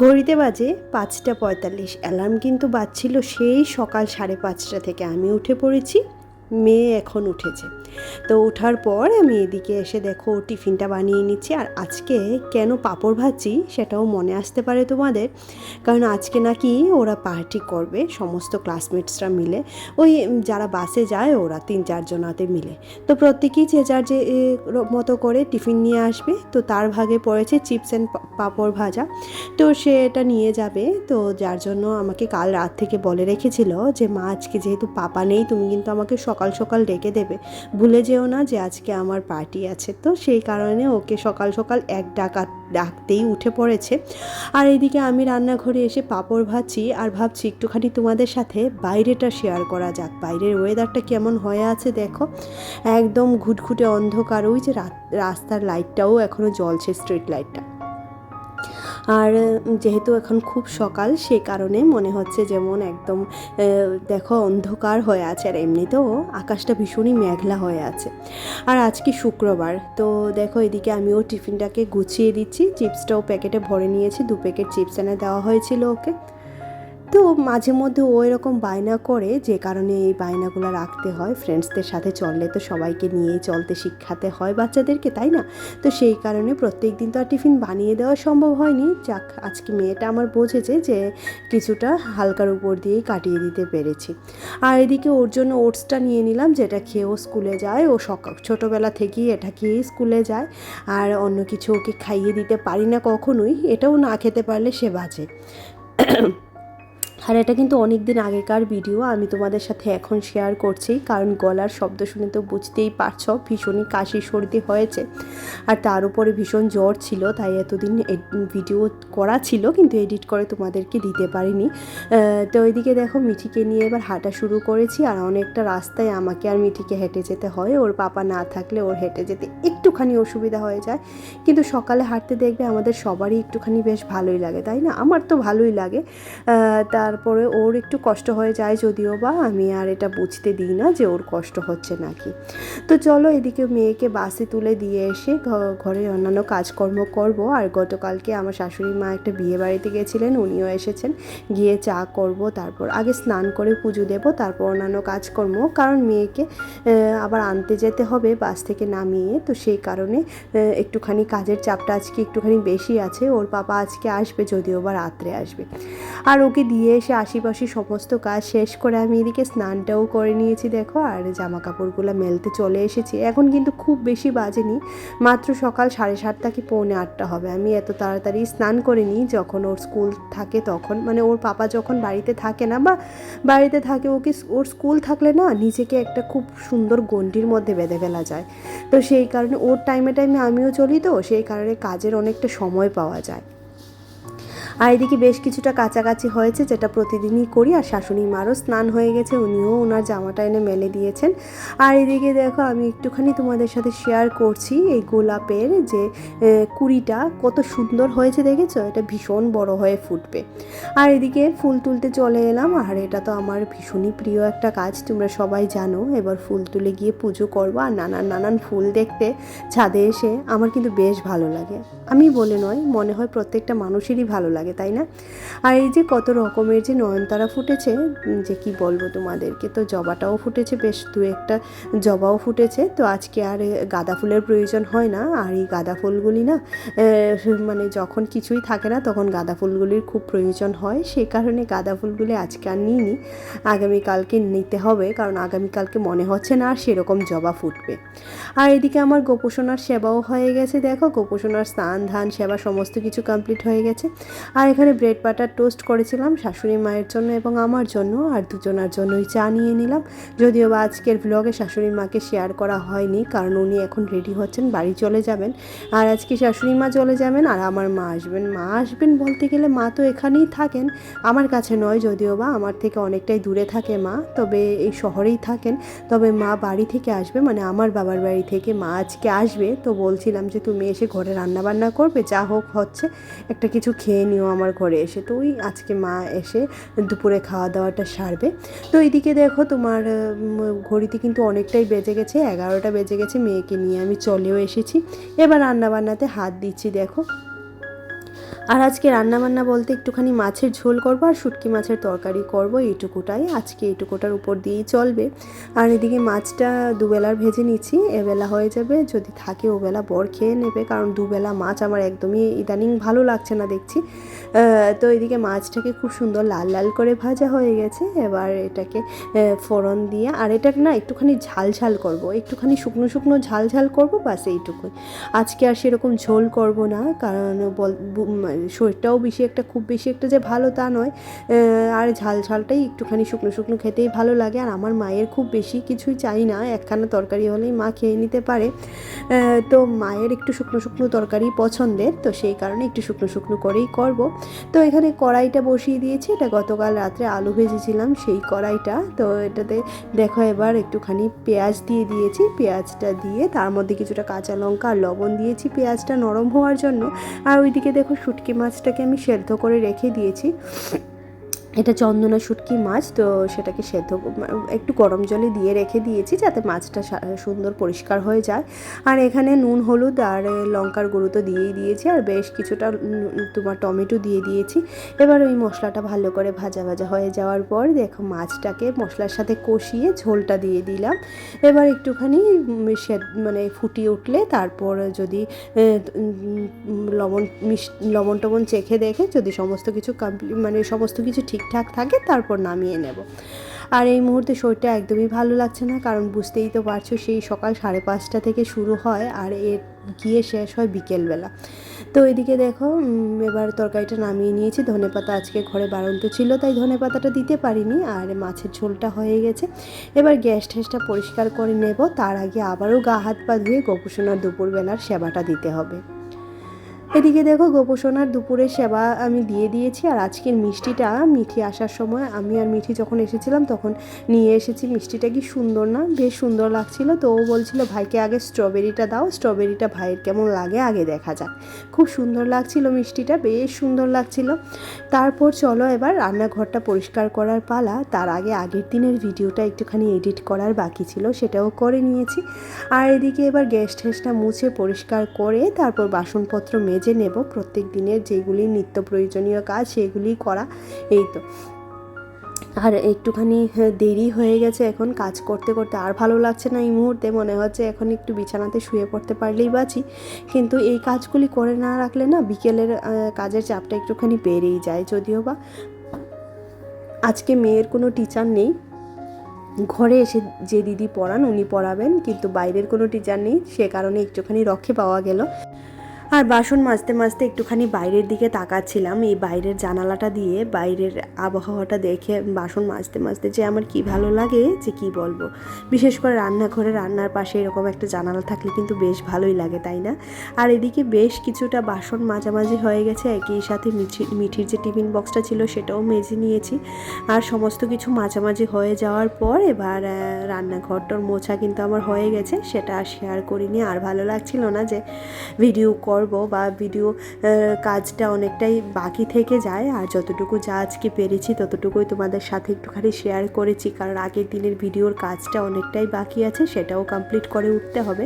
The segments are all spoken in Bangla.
ঘড়িতে বাজে ৫টা ৪৫। অ্যালার্ম কিন্তু বাজছিল সেই সকাল ৫:৩০ থেকে। আমি উঠে পড়েছি, মেয়ে এখন উঠেছে। তো ওঠার পর আমি এদিকে এসে দেখো টিফিনটা বানিয়ে নিচ্ছি। আর আজকে কেন পাঁপড় ভাজছি সেটাও মনে আসতে পারে তোমাদের, কারণ আজকে নাকি ওরা পার্টি করবে সমস্ত ক্লাসমেটসরা মিলে। ওই যারা বাসে যায় ওরা ৩-৪ জনাতে মিলে। তো প্রত্যেকেই যে যার যে মতো করে টিফিন নিয়ে আসবে। তো তার ভাগে পড়েছে চিপস অ্যান্ড পাঁপড় ভাজা। তো সে এটা নিয়ে যাবে। তো যার জন্য আমাকে কাল রাত থেকে বলে রেখেছিল যে মা, আজকে যেহেতু পাপা নেই তুমি কিন্তু আমাকে সকাল সকাল ডেকে দেবে, ভুলে যেও না যে আজকে আমার পার্টি আছে। তো সেই কারণে ওকে সকাল সকাল এক ডাকতেই উঠে পড়েছে। আর এদিকে আমি রান্নাঘরে এসে পাঁপড় ভাজছি আর ভাবছি একটুখানি তোমাদের সাথে বাইরেটা শেয়ার করা যাক। বাইরের ওয়েদারটা কেমন হয়ে আছে দেখো, একদম ঘুটঘুটে অন্ধকার। ওই যে রাস্তার লাইটটাও এখনও জ্বলছে, স্ট্রিট লাইটটা। আর যেহেতু এখন খুব সকাল, সে কারণে মনে হচ্ছে যেমন একদম দেখো অন্ধকার হয়ে আছে। আর এমনিতেও আকাশটা ভীষণই মেঘলা হয়ে আছে। আর আজকে শুক্রবার। তো দেখো এদিকে আমিও টিফিনটাকে গুছিয়ে দিচ্ছি। চিপসটাও প্যাকেটে ভরে নিয়েছি, 2 প্যাকেট চিপস এনে দেওয়া হয়েছিল ওকে। তো মাঝে মধ্যে ও এরকম বায়না করে, যে কারণে এই বায়নাগুলো রাখতে হয়। ফ্রেন্ডসদের সাথে চললে তো সবাইকে নিয়েই চলতে শিখাতে হয় বাচ্চাদেরকে, তাই না? তো সেই কারণে প্রত্যেক দিন তো আর টিফিন বানিয়ে দেওয়া সম্ভব হয়নি। যাক, আজকে মেয়েটা আমার বোঝেছে যে কিছুটা হালকার উপর দিয়েই কাটিয়ে দিতে পেরেছি। আর এদিকে ওর জন্য ওটসটা নিয়ে নিলাম, যেটা খেয়ে ও স্কুলে যায়। ও ছোটোবেলা থেকেই এটা খেয়েই স্কুলে যায়। আর অন্য কিছু ওকে খাইয়ে দিতে পারি না কখনোই, এটাও না খেতে পারলে সে বাজে। আর এটা কিন্তু অনেক দিন আগেকার ভিডিও, আমি তোমাদের সাথে এখন শেয়ার করছি, কারণ গলার শব্দ শুনে তো বুঝতেই পারছো ভীষণই কাশি সর্দি হয়েছে। আর তার উপরে ভীষণ জ্বর ছিল, তাই এতদিন ভিডিও করা ছিল কিন্তু এডিট করে তোমাদেরকে দিতে পারিনি। তো ওইদিকে দেখো মিঠিকে নিয়ে এবার হাঁটা শুরু করেছি। আর অনেকটা রাস্তায় আমাকে আর মিঠিকে হেঁটে যেতে হয়। ওর পাপা না থাকলে ওর হেঁটে যেতে একটুখানি অসুবিধা হয়ে যায়, কিন্তু সকালে হাঁটতে দেখবে আমাদের সবারই একটুখানি বেশ ভালোই লাগে, তাই না? আমার তো ভালোই লাগে। তারপরে ওর একটু কষ্ট হয়ে যায় যদিও বা, আমি আর এটা বুঝতে দিই না যে ওর কষ্ট হচ্ছে নাকি। তো চলো এদিকে মেয়েকে বাসে তুলে দিয়ে এসে ঘরে অন্যান্য কাজকর্ম করব। আর গতকালকে আমার শাশুড়ি মা একটা বিয়ে বাড়িতে গেছিলেন, উনিও এসেছেন। গিয়ে চা করব, তারপর আগে স্নান করে পুজো দেব, তারপর অন্যান্য কাজকর্ম, কারণ মেয়েকে আবার আনতে যেতে হবে বাস থেকে নামিয়ে। তো সেই কারণে একটুখানি কাজের চাপটা আজকে একটুখানি বেশি আছে। ওর পাপা আজকে আসবে, যদিও বা রাত্রে আসবে। আর ওকে দিয়ে এসে আশিপাশি সমস্ত কাজ শেষ করে আমি এদিকে স্নানটাও করে নিয়েছি দেখো। আর জামা কাপড়গুলো মেলতে চলে এসেছি। এখন কিন্তু খুব বেশি বাজেনি, মাত্র সকাল 7:30 কি 7:45 হবে। আমি এত তাড়াতাড়ি স্নান করে নিই যখন ওর স্কুল থাকে তখন, মানে ওর পাপা যখন বাড়িতে থাকে না বা বাড়িতে থাকে, ওর স্কুল থাকলে না নিজেকে একটা খুব সুন্দর গণ্ডির মধ্যে বেঁধে ফেলা যায়। তো সেই কারণে ওর টাইমে আমিও চলি, তো সেই কারণে কাজের অনেকটা সময় পাওয়া যায়। আর এদিকে বেশ কিছুটা কাছাকাছি হয়েছে, যেটা প্রতিদিনই করি। আর শাশুড়ি মারও স্নান হয়ে গেছে, উনিও ওনার জামাটা এনে মেলে দিয়েছেন। আর এদিকে দেখো আমি একটুখানি তোমাদের সাথে শেয়ার করছি এই গোলাপের যে কুড়িটা কত সুন্দর হয়েছে, দেখেছো? এটা ভীষণ বড় হয়ে ফুটবে। আর এদিকে ফুল তুলতে চলে এলাম। আর এটা তো আমার ভীষণই প্রিয় একটা কাজ, তোমরা সবাই জানো। এবার ফুল তুলে গিয়ে পুজো করবো। আর নানান ফুল দেখতে ছাদে এসে আমার কিন্তু বেশ ভালো লাগে। আমি বলে নয়, মনে হয় প্রত্যেকটা মানুষেরই ভালো লাগে, তাই না? আর এই যে কত রকমের যে নয়নতারা ফুটেছে, যে কি বলবো তোমাদেরকে। তো জবাটাও ফুটেছে, বেশ 2-1টা জবাও ফুটেছে। তো আজকে আর গাঁদা ফুলের প্রয়োজন হয় না। আর এই গাঁদা ফুলগুলি না মানে যখন কিছুই থাকে না তখন গাঁদা ফুলগুলির খুব প্রয়োজন হয়। সেই কারণে গাঁদা ফুলগুলি আজকে আর নিইনি, আগামীকালকে নিতে হবে, কারণ আগামীকালকে মনে হচ্ছে না আর সেরকম জবা ফুটবে। আর এদিকে আমার গোপোষণার সেবাও হয়ে গেছে দেখো। গোপোষণার স্নান ধান সেবা সমস্ত কিছু কমপ্লিট হয়ে গেছে। আর এখানে ব্রেড বাটার টোস্ট করেছিলাম শাশুড়ি মায়ের জন্য এবং আমার জন্য, আর দুজনার জন্যই চা নিয়ে নিলাম। যদিও বা আজকের ব্লগে শাশুড়ি মাকে শেয়ার করা হয়নি, কারণ উনি এখন রেডি হচ্ছেন, বাড়ি চলে যাবেন। আর আজকে শাশুড়ি মা চলে যাবেন আর আমার মা আসবেন। মা আসবেন বলতে গেলে মা তো এখানেই থাকেন, আমার কাছে নয়, যদিও বা আমার থেকে অনেকটাই দূরে থাকে মা, তবে এই শহরেই থাকেন। তবে মা বাড়ি থেকে আসবে, মানে আমার বাবার বাড়ি থেকে মা আজকে আসবে। তো বলছিলাম যে তুমি এসে ঘরে রান্নাবান্না করবে, যা হোক হচ্ছে একটা কিছু খেয়ে নিও আমার ঘরে এসে। তো ওই আজকে মা এসে দুপুরে খাওয়া দাওয়াটা সারবে। তো এইদিকে দেখো তোমার ঘড়িতে কিন্তু অনেকটাই বেজে গেছে, 11টা বেজে গেছে। মেয়েকে নিয়ে আমি চলেও এসেছি, এবার রান্নাবান্নাতে হাত দিচ্ছি দেখো। আর আজকে রান্নাবান্না বলতে একটুখানি মাছের ঝোল করব আর শুটকি মাছের তরকারি করব, এইটুকুটাই আজকে, এইটুকুটার উপর দিয়েই চলবে। আর এদিকে মাছটা দুবেলার ভেজে নিচ্ছি, এবেলা হয়ে যাবে, যদি থাকে ওবেলা বর খেয়ে নেবে, কারণ দুবেলা মাছ আমার একদমই ইদানিং ভালো লাগছে না দেখছি। তো এদিকে মাছটাকে খুব সুন্দর লাল লাল করে ভাজা হয়ে গেছে। এবার এটাকে ফোড়ন দিয়ে, আর এটাকে না একটুখানি ঝাল ঝাল করব, একটুখানি শুকনো শুকনো ঝাল ঝাল করব, বাস এইটুকুই। আজকে আর সেরকম ঝোল করব না, কারণ শরীরটাও খুব বেশি একটা যে ভালো তা নয়। আর ঝাল ঝালটাই একটুখানি শুকনো শুকনো খেতেই ভালো লাগে। আর আমার মায়ের খুব বেশি কিছুই চাই না, একখানা তরকারি হলেই মা খেয়ে নিতে পারে। তো মায়ের একটু শুকনো শুকনো তরকারি পছন্দের, তো সেই কারণে একটু শুকনো শুকনো করেই করব। তো এখানে কড়াইটা বসিয়ে দিয়েছি, এটা গতকাল রাত্রে আলু ভেজেছিলাম সেই কড়াইটা। তো এটাতে দেখো এবার একটুখানি পেঁয়াজ দিয়ে দিয়েছি, পেঁয়াজটা দিয়ে তার মধ্যে কিছুটা কাঁচা লঙ্কা আর লবণ দিয়েছি পেঁয়াজটা নরম হওয়ার জন্য। আর ওইদিকে দেখো শুটকি মাছটাকে আমি সেদ্ধ করে রেখে দিয়েছি, এটা চন্দনা শুটকি মাছ, তো সেটাকে সেদ্ধ একটু গরম জলে দিয়ে রেখে দিয়েছি যাতে মাছটা সুন্দর পরিষ্কার হয়ে যায়। আর এখানে নুন হলুদ আর লঙ্কার গুঁড়ো তো দিয়েই দিয়েছি, আর বেশ কিছুটা তোমার টমেটো দিয়ে দিয়েছি। এবার ওই মশলাটা ভালো করে ভাজা ভাজা হয়ে যাওয়ার পর দেখো মাছটাকে মশলার সাথে কষিয়ে ঝোলটা দিয়ে দিলাম। এবার একটুখানি মানে ফুটিয়ে উঠলে তারপর যদি লবণ টবণ চেখে দেখে যদি সমস্ত কিছু মানে সমস্ত কিছু ঠিকঠাক থাকে তারপর নামিয়ে নেব। আর এই মুহূর্তে শরীরটা একদমই ভালো লাগছে না, কারণ বুঝতেই তো পারছো সেই সকাল 5:30 থেকে শুরু হয় আর এর গিয়ে শেষ হয় বিকেলবেলা। তো এদিকে দেখো এবার তরকারিটা নামিয়ে নিয়েছি, ধনেপাতা আজকে ঘরে বাড়ন্ত ছিল তাই ধনেপাতাটা দিতে পারিনি, আর মাছের ঝোলটা হয়ে গেছে। এবার গ্যাস ট্যাসটা পরিষ্কার করে নেব, তার আগে আবারও গা হাত পা ধুয়ে গোপুসোনার দুপুরবেলার সেবাটা দিতে হবে। এদিকে দেখো গোপোষণার দুপুরের সেবা আমি দিয়ে দিয়েছি। আর আজকের মিষ্টিটা মিঠি আসার সময় আমি আর মিঠি যখন এসেছিলাম তখন নিয়ে এসেছি। মিষ্টিটা কি সুন্দর না, বেশ সুন্দর লাগছিল। তো ও বলছিল ভাইকে আগে স্ট্রবেরিটা দাও, স্ট্রবেরিটা ভাইয়ের কেমন লাগে আগে দেখা যাক। খুব সুন্দর লাগছিল মিষ্টিটা, বেশ সুন্দর লাগছিল। তারপর চলো এবার রান্নাঘরটা পরিষ্কার করার পালা। তার আগে আগের দিনের ভিডিওটা একটুখানি এডিট করার বাকি ছিল, সেটাও করে নিয়েছি। আর এদিকে এবার গ্যাস ট্যাসটা মুছে পরিষ্কার করে তারপর বাসনপত্র মেজে নেব। প্রত্যেক দিনের যেগুলি নিত্য প্রয়োজনীয় কাজ সেগুলি করা, এই তো। আর একটুখানি দেরি হয়ে গেছে এখন কাজ করতে করতে, আর ভালো লাগছে না এই মুহূর্তে, মনে হচ্ছে এখন একটু বিছানাতে শুয়ে পড়তে পারলেই বাঁচি। কিন্তু এই কাজগুলি করে না রাখলে না বিকেলের কাজের চাপটা একটুখানি বেড়েই যায়। যদিও বা আজকে মেয়ের কোনো টিচার নেই, ঘরে এসে যে দিদি পড়ান উনি পড়াবেন, কিন্তু বাইরের কোনো টিচার নেই, সে কারণে একটুখানি রক্ষে পাওয়া গেল। আর বাসন মাজতে মাজতে একটুখানি বাইরের দিকে তাকাচ্ছিলাম, এই বাইরের জানালাটা দিয়ে বাইরের আবহাওয়াটা দেখে বাসন মাজতে মাজতে যে আমার কি ভালো লাগে যে কি বলবো। বিশেষ করে রান্নাঘরে রান্নার পাশে এরকম একটা জানালা থাকলে কিন্তু বেশ ভালোই লাগে, তাই না? আর এদিকে বেশ কিছুটা বাসন মাঝামাঝি হয়ে গেছে, একই সাথে মিঠির যে টিফিন বক্সটা ছিল সেটাও মেজে নিয়েছি। আর সমস্ত কিছু মাঝামাঝি হয়ে যাওয়ার পর এবার রান্নাঘরটার মোছা কিন্তু আমার হয়ে গেছে, সেটা আর শেয়ার করিনি। আর ভালো লাগছিল না যে ভিডিও করব বা ভিডিও কাজটা অনেকটাই বাকি থেকে যায়। আর যতটুকু যা আজকে পেরেছি ততটুকুই তোমাদের সাথে একটুখানি শেয়ার করেছি, কারণ আগের দিনের ভিডিওর কাজটা অনেকটাই বাকি আছে, সেটাও কমপ্লিট করে উঠতে হবে।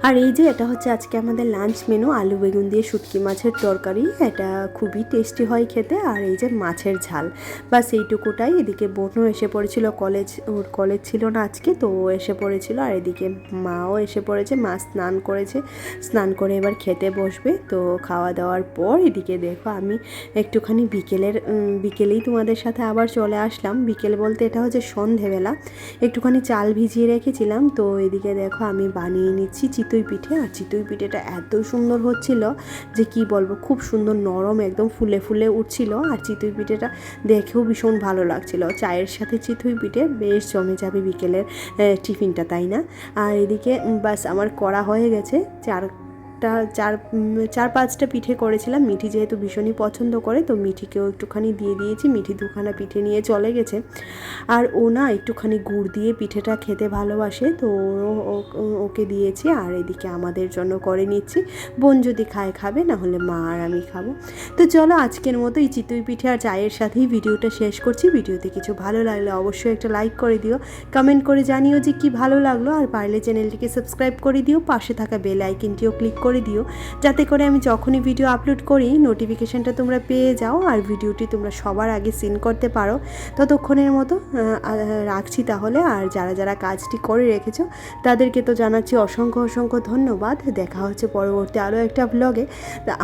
আর এই যে এটা হচ্ছে আজকে আমাদের লাঞ্চ মেনু, আলু বেগুন দিয়ে শুটকি মাছের তরকারি, এটা খুবই টেস্টি হয় খেতে। আর এই যে মাছের ঝাল, বাস এইটুকুটাই। এদিকে বোনও এসে পড়েছিল, ওর কলেজ ছিল না আজকে, তো ও এসে পড়েছিল। আর এদিকে মাও এসে পড়েছে, মা স্নান করেছে, স্নান করে এবার খেতে বসবে। তো খাওয়া দাওয়ার পর এদিকে দেখো আমি একটুখানি বিকেলেই তোমাদের সাথে আবার চলে আসলাম। বিকেল বলতে এটা হচ্ছে সন্ধেবেলা, একটুখানি চাল ভিজিয়ে রেখেছিলাম। তো এদিকে দেখো আমি বানিয়ে নিচ্ছি চিতই পিঠে। আর চিতই পিঠেটা এত সুন্দর হচ্ছিল যে কি বলবো, খুব সুন্দর নরম একদম ফুলে ফুলে উঠছিল। আর চিতই পিঠেটা দেখেও ভীষণ ভালো লাগছিল, চায়ের সাথে চিতই পিঠে বেশ জমে যাবে বিকেলের টিফিনটা, তাই না? আর এদিকে বাস আমার করা হয়ে গেছে, চার পাঁচটা পিঠে করেছিলাম। মিঠি যেহেতু ভীষণই পছন্দ করে, তো মিঠিকেও একটুখানি দিয়ে দিয়েছি। মিঠি দুখানা পিঠে নিয়ে চলে গেছে। আর ও না একটুখানি গুড় দিয়ে পিঠেটা খেতে ভালোবাসে, তো ওকে দিয়েছি। আর এদিকে আমাদের জন্য করে নিচ্ছি, বোন যদি খাবে, না হলে মা আর আমি খাবো। তো চলো আজকের মতো এই চিতই পিঠে আর চায়ের সাথেই ভিডিওটা শেষ করছি। ভিডিওতে কিছু ভালো লাগলে অবশ্যই একটা লাইক করে দিও, কমেন্ট করে জানিও যে কি ভালো লাগলো। আর পারলে চ্যানেলটিকে সাবস্ক্রাইব করে দিও, পাশে থাকা বেল আইকনটিও ক্লিক করে করে দিও, যাতে করে আমি যখনই ভিডিও আপলোড করি নোটিফিকেশানটা তোমরা পেয়ে যাও আর ভিডিওটি তোমরা সবার আগে সিন করতে পারো। ততক্ষণের মতো রাখছি তাহলে। আর যারা যারা কাজটি করে রেখেছো তাদেরকে তো জানাচ্ছি অসংখ্য অসংখ্য ধন্যবাদ। দেখা হচ্ছে পরবর্তী আরও একটা ব্লগে।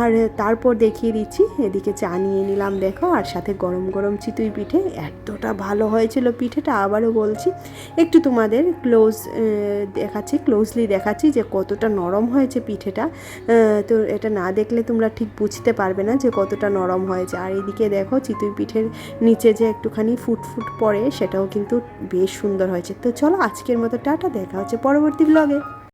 আর তারপর দেখিয়ে দিচ্ছি এদিকে চা নিয়ে নিলাম দেখো, আর সাথে গরম গরম চিতই পিঠে। এতটা ভালো হয়েছিল পিঠেটা, আবারও বলছি। একটু তোমাদের ক্লোজলি দেখাচ্ছি যে কতটা নরম হয়েছে পিঠেটা। তো এটা না দেখলে তোমরা ঠিক বুঝতে পারবে না যে কতটা নরম হয়েছে। আর এদিকে দেখো চিতই পিঠের নিচে যে একটুখানি ফুট পড়ে, সেটাও কিন্তু বেশ সুন্দর হয়েছে। তো চলো আজকের মতো টাটা, দেখা হচ্ছে পরবর্তী ব্লগে।